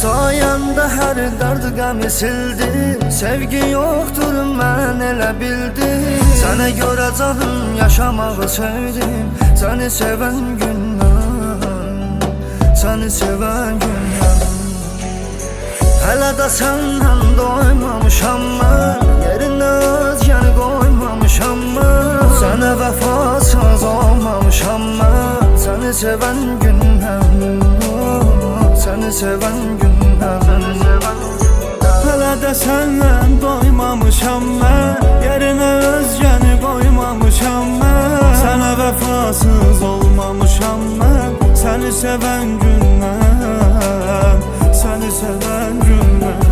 Sayanda her dərd qəmi sildi. Sevgi yoxdur mən elə bildim. Sənə görə canım yaşamağı sevdim. Səni sevən gündən, səni sevən gündən. Hələ də səndən doymamışam mən. Yerinə özgəni qoymamışam mən. Sənə vəfasız olmamışam mən. Səni sevən gündən, səni sevən gündən. Hələ də səndən doymamışam mən. Yerinə özgəni qoymamışam mən. Sənə vəfasız olmamışam mən. Səni sevən gündən, səni sevən gündən.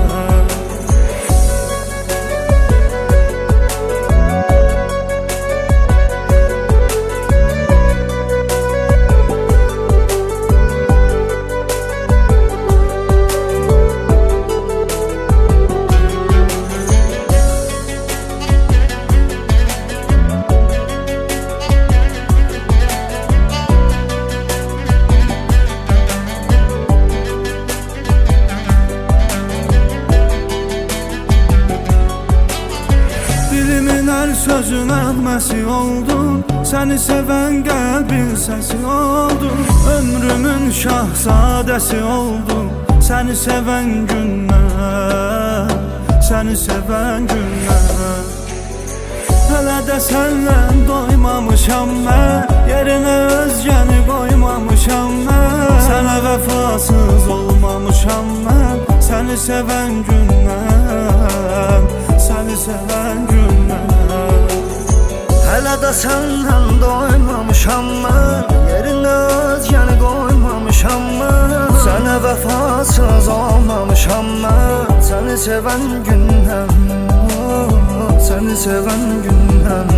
Dilimin hər sözün nəğməsi oldun. Səni sevən qəlbin səsi oldun. Ömrümün şahzadəsi oldun. Səni sevən gündən, səni sevən gündən. Hələ də səndən doymamışam mən. Yerinə özgəni qoymamışam mən. Sənə vəfasız olmamışam mən. Səni sevən gündən, səni sevən gündən. Hələ də səndən doymamışam mən. Yerinə özgəni qoymamışam mən. Sənə vəfasız olmamışam mən. Səni sevən gündən, səni sevən gündən.